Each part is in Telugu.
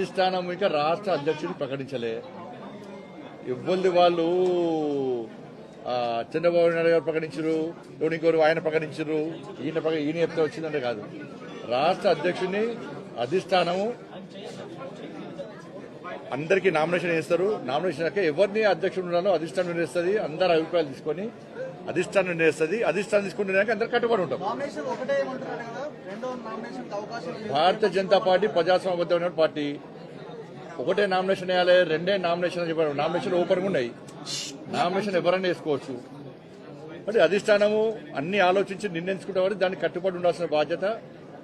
అధిష్టానం ఇంకా రాష్ట్ర అధ్యక్షుడిని ప్రకటించలే. ఇవ్వంది వాళ్ళు చంద్రబాబు నాయుడు గారు ప్రకటించరు, ఇంకోరు ఆయన ప్రకటించరు, ఈయన చెప్తే వచ్చిందంటే కాదు. రాష్ట్ర అధ్యక్షుడిని అధిష్టానము అందరికీ నామినేషన్ వేస్తారు. నామినేషన్ అయ్యాక ఎవరిని అధ్యక్షుడు ఉండాలో అధిష్టానం నిర్ణయిస్తుంది. అందరి అభిప్రాయాలు తీసుకొని అధిష్టానం నిర్ణయిస్తుంది. అధిష్టానం తీసుకుంటున్నాక అందరు కట్టుబడి ఉంటాం. Bharatiya Janata party ప్రజాస్వామ్యబద్ధమైన party. ఒకటే నామినేషన్ వేయాలి, రెండే నామినేషన్ చెప్పారు. నామినేషన్ ఓపెన్ ఉన్నాయి, నామినేషన్ ఎవరైనా వేసుకోవచ్చు. అంటే అధిష్టానము అన్ని ఆలోచించి నిర్ణయించుకుంటామని దానికి కట్టుబడి ఉండాల్సిన బాధ్యత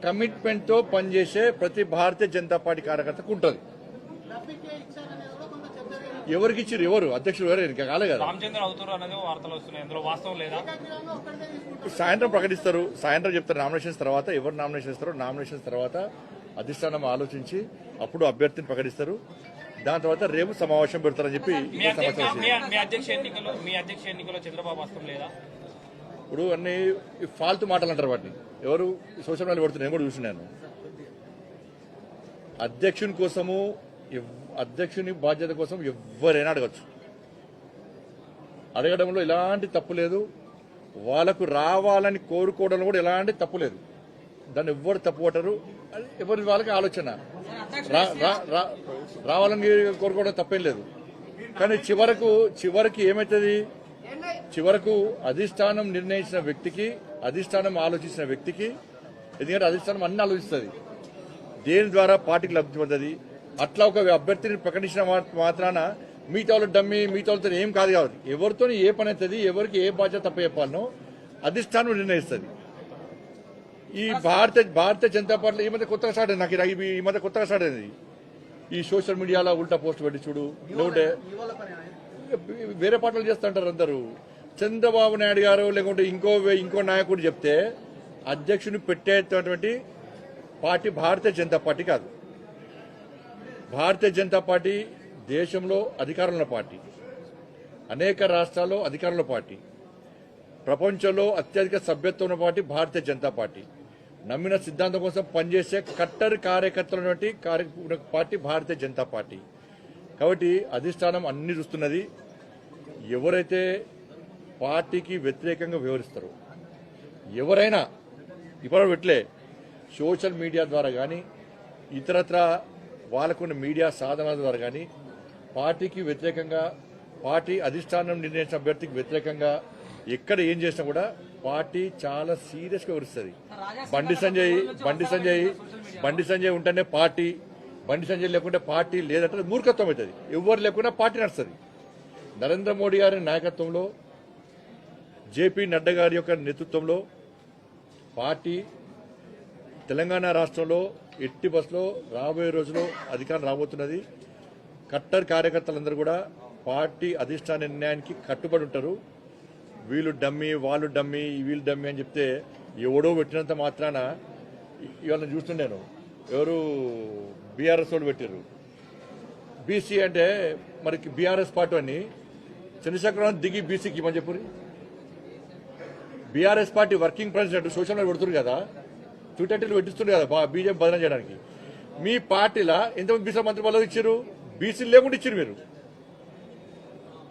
కమిట్మెంట్ తో పనిచేసే ప్రతి భారతీయ జనతా పార్టీ కార్యకర్తకు ఉంటుంది. ఎవరికి ఇచ్చారు, ఎవరు అధ్యక్షుడు ఎవరు ఇంకా కాలే కదా. సాయంత్రం ప్రకటిస్తారు, సాయంత్రం చెప్తారు నామినేషన్స్ తర్వాత. ఎవరు నామినేషన్ ఇస్తారో నామినేషన్స్ తర్వాత అధిష్టానం ఆలోచించి అప్పుడు అభ్యర్థిని ప్రకటిస్తారు. దాని తర్వాత రేపు సమావేశం పెడతారని చెప్పి ఇప్పుడు అన్ని ఫాల్తు మాటలు అంటారు. వాటిని ఎవరు సోషల్ మీడియా పెడుతున్నారు, నేను కూడా చూసినాను. అధ్యక్షుని కోసము, అధ్యక్షుని బాధ్యత కోసం ఎవరైనా అడగచ్చు. అడగడంలో ఎలాంటి తప్పు లేదు. వాళ్ళకు రావాలని కోరుకోవడంలో కూడా ఎలాంటి తప్పు లేదు. దాన్ని ఎవ్వరు తప్పు పట్టరు. ఎవరి వాళ్ళకి ఆలోచన రావాలని కోరుకోవడం తప్పేం లేదు. కానీ చివరికి ఏమవుతుంది, చివరకు అధిష్టానం నిర్ణయించిన వ్యక్తికి, అధిష్టానం ఆలోచించిన వ్యక్తికి, ఎందుకంటే అధిష్టానం అన్ని ఆలోచిస్తుంది దేని ద్వారా పార్టీకి లబ్ధి పొందది. అట్లా ఒక అభ్యర్థిని ప్రకటించిన మాత్రాన మిగతా వాళ్ళు డమ్మి, మిగతా వాళ్ళతో ఏం కాదు. కాబట్టి ఎవరితో ఏ పని అవుతుంది, ఎవరికి ఏ బాధ్యత తప్ప చెప్పాలనో అధిష్టానం నిర్ణయిస్తుంది. ఈ భారతీయ జనతా పార్టీ ఈ మధ్య కొత్తగా స్టార్ట్ అయింది. నాకు ఈ మధ్య కొత్తగా స్టార్ట్ అయింది. ఈ సోషల్ మీడియాలో ఉల్టా పోస్ట్ పెట్టి చూడు, లేకుంటే వేరే పార్టీలు చేస్తుంటారు అందరూ. చంద్రబాబు నాయుడు గారు లేకుంటే ఇంకో నాయకుడు చెప్తే అధ్యక్షుని పెట్టేటటువంటి పార్టీ భారతీయ జనతా పార్టీ కాదు. భారతీయ జనతా పార్టీ దేశంలో అధికారంలో పార్టీ, అనేక రాష్ట్రాల్లో అధికారంలో పార్టీ, ప్రపంచంలో అత్యధిక సభ్యత్వం ఉన్న పార్టీ భారతీయ జనతా పార్టీ. నమ్మిన సిద్ధాంతం కోసం పనిచేసే కట్టర్ కార్యకర్తల పార్టీ భారతీయ జనతా పార్టీ. కాబట్టి అధిష్టానం అన్ని చూస్తున్నది. ఎవరైతే పార్టీకి వ్యతిరేకంగా వ్యవహరిస్తారో ఎవరైనా ఇప్పుడు పెట్టలే సోషల్ మీడియా ద్వారా కానీ ఇతరత్ర వాళ్ళకున్న మీడియా సాధనాల ద్వారా కానీ పార్టీకి వ్యతిరేకంగా, పార్టీ అధిష్టానం నిర్ణయించిన అభ్యర్థికి వ్యతిరేకంగా ఎక్కడ ఏం చేసినా కూడా పార్టీ చాలా సీరియస్ గా వ్యవహరిస్తుంది. బండి సంజయ్ ఉంటేనే పార్టీ, బండి సంజయ్ లేకుంటే పార్టీ లేదంటే మూర్ఖత్వం అవుతుంది. ఎవరు లేకుండా పార్టీ నడుస్తుంది. నరేంద్ర మోడీ గారి నాయకత్వంలో, జేపీ నడ్డా గారి యొక్క నేతృత్వంలో పార్టీ తెలంగాణ రాష్ట్రంలో ఎట్టి బస్సులో రాబోయే రోజుల్లో అధికారం రాబోతున్నది. కట్టర్ కార్యకర్తలందరూ కూడా పార్టీ అధిష్టాన నిర్ణయానికి కట్టుబడి ఉంటారు. వీళ్ళు డమ్మి, వాళ్ళు డమ్మి, వీళ్ళు డమ్మి అని చెప్తే ఎవడో పెట్టినంత మాత్రాన ఇవాళ చూస్తున్నాను. ఎవరు బీఆర్ఎస్ వాళ్ళు పెట్టారు. బీసీ అంటే మరి బీఆర్ఎస్ పార్టీ అని చంద్రశేఖరరావు దిగి బీసీకి ఇవ్వని చెప్పు. BRS party working president social media పెడుతున్నారు కదా, ట్విట్టర్లు పెట్టిస్తున్నారు కదా బీజేపీ బదనం చేయడానికి. మీ పార్టీలో ఎంతమంది బీసీ మంత్రి పదవులు ఇచ్చారు? బీసీలు లేకుండా ఇచ్చారు. మీరు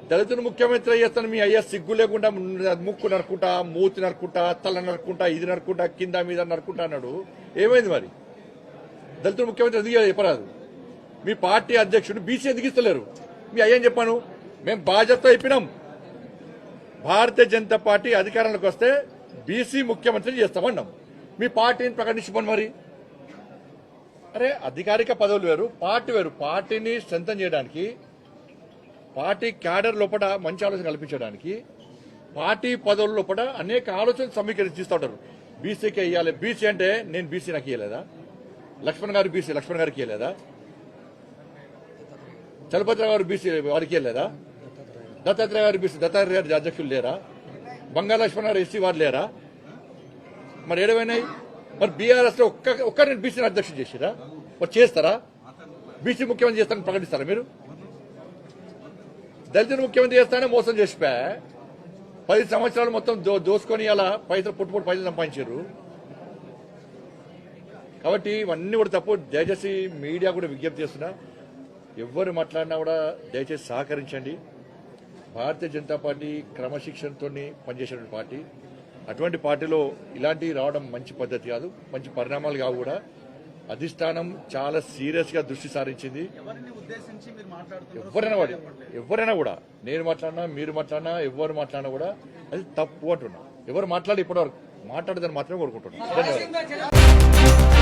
దళితులు ముఖ్యమంత్రి చేస్తాను మీ అయ్యా సిగ్గు లేకుండా ముక్కు నరుకుంటా, మూతి నరుకుంటా, తల నరుకుంటా, ఇది నరుకుంటా, కింద మీద నరుకుంటా అన్నాడు. ఏమైంది మరి? దళితులు ముఖ్యమంత్రి ఎందుకు చెప్పరాదు? మీ పార్టీ అధ్యక్షుడు బీసీ ఎందుకు ఇస్తలేరు? మీ అయ్యని చెప్పాను. మేము బాధ్యత అయిపోయినాం. భారతీయ జనతా పార్టీ అధికారంలోకి వస్తే బీసీ ముఖ్యమంత్రి చేస్తామన్నాం. మీ పార్టీని ప్రకటించుకోండి. మరి అరే అధికారిక పదవులు వేరు, పార్టీ వేరు. పార్టీని స్ట్రెంథన్ చేయడానికి, పార్టీ క్యాడర్ లోపల మంచి ఆలోచన కల్పించడానికి, పార్టీ పదవుల లోపల అనేక ఆలోచనలు సమీకరిస్తూ ఉంటారు. బీసీకి ఇవ్వాలి, బీసీ అంటే నేను బీసీ నాకు ఇవ్వలేదా? లక్ష్మణ్ గారు బీసీ, లక్ష్మణ్ గారికి ఇవ్వలేదా? చలపతిరావు గారు బీసీ, వారికి ఇవ్వలేదా? దత్తాత్రేయ గారు బీసీ, దత్తాత్రేయ గారి అధ్యక్షులు లేరా? బంగారు లక్ష్మణ్ గారు ఎస్సీ వారు లేరా? మరి ఏడవైనాయి? మరి బీఆర్ఎస్ లో ఒక్కరిని బీసీని అధ్యక్షుడు చేసిరా? మరి చేస్తారా? బీసీ ముఖ్యమంత్రి చేస్తానని ప్రకటిస్తారా మీరు? దళితులు ముఖ్యమంత్రి చేస్తానే మోసం చేసిపోయా. 10 సంవత్సరాలు మొత్తం దోసుకొని అలా పైసలు పుట్టుపుట్టు పైసలు సంపాదించారు. కాబట్టి ఇవన్నీ కూడా తప్పు. దయచేసి మీడియా కూడా విజ్ఞప్తి చేస్తున్నా, ఎవరు మాట్లాడినా కూడా దయచేసి సహకరించండి. భారతీయ జనతా పార్టీ క్రమశిక్షణతో పనిచేసేటువంటి పార్టీ. అటువంటి పార్టీలో ఇలాంటివి రావడం మంచి పద్ధతి కాదు, మంచి పరిణామాలు కావు కూడా. అధిష్టానం చాలా సీరియస్ గా దృష్టి సారించింది. ఎవరైనా కూడా నేను మాట్లాడినా, మీరు మాట్లాడినా, ఎవరు మాట్లాడినా కూడా అది తప్పు అంటున్నా. ఎవరు మాట్లాడి ఇప్పటివరకు మాట్లాడదని మాత్రమే కోరుకుంటున్నాను. ధన్యవాదాలు.